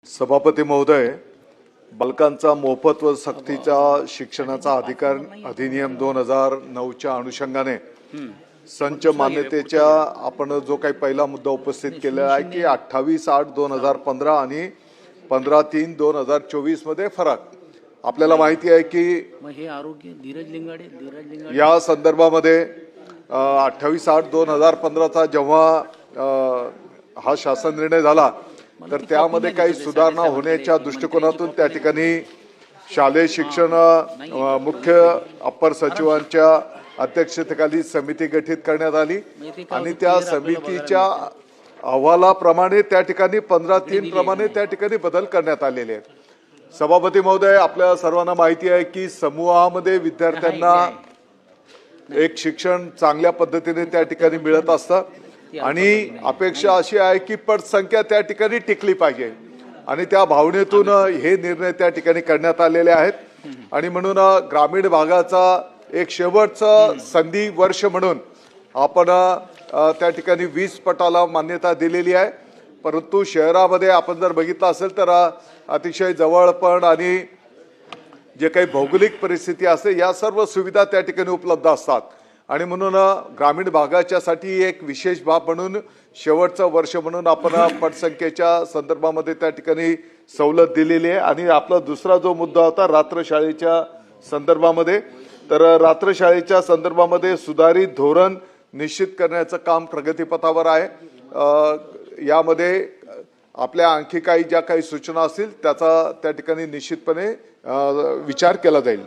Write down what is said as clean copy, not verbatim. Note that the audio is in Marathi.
सभापती महोदय, बालकांचा मोफत व सक्तीचा शिक्षणाचा अधिकार अधिनियम 2009च्या अनुषंगाने संच मान्यतेच्या आपण जो काही पहिला मुद्दा उपस्थित केलेला आहे की 28/8/2015 आणि 15/3/2024 मध्ये फरक आपल्याला माहिती आहे की या संदर्भामध्ये 28/8/2015 चा जेव्हा हा शासन निर्णय झाला तर त्यामध्ये काही सुधारणा होण्याच्या दृष्टिकोनातून त्या ठिकाणी शालेय शिक्षण मुख्य अप्पर सचिवांच्या अध्यक्षतेखाली समिती गठीत करण्यात आली आणि त्या समितीच्या अहवालाप्रमाणे त्या ठिकाणी 15/3 प्रमाणे त्या ठिकाणी बदल करण्यात आलेले आहेत। सभापती महोदय, आपल्या सर्वांना माहिती आहे की समूहामध्ये विद्यार्थ्यांना एक शिक्षण चांगल्या पद्धतीने त्या ठिकाणी मिळत असतं आणि अपेक्षा अशी आहे की पटसंख्या त्या ठिकाणी टिकली पाहिजे आणि त्या भावनेतून हे निर्णय त्या ठिकाणी करण्यात आलेले आहेत आणि म्हणून ग्रामीण भागाचा एक शेवटचा संधी वर्ष म्हणून आपण त्या ठिकाणी 20 पटाला मान्यता दिलेली आहे। परंतु शहरामध्ये आपण जर बघितलं असेल तर अतिशय जवळपण आणि जे काही भौगोलिक परिस्थिती असते या सर्व सुविधा त्या ठिकाणी उपलब्ध असतात आणि म्हणून ग्रामीण भागाच्यासाठी एक विशेष बाब म्हणून शेवटचं वर्ष म्हणून आपण पटसंख्येच्या संदर्भामध्ये त्या ठिकाणी सवलत दिलेली आहे। आणि आपला दुसरा जो मुद्दा होता रात्रशाळेच्या संदर्भामध्ये, तर रात्रशाळेच्या संदर्भामध्ये सुधारित धोरण निश्चित करण्याचं काम प्रगतीपथावर आहे। यामध्ये आपल्या आणखी काही ज्या काही सूचना असतील त्याचा त्या ठिकाणी निश्चितपणे विचार केला जाईल।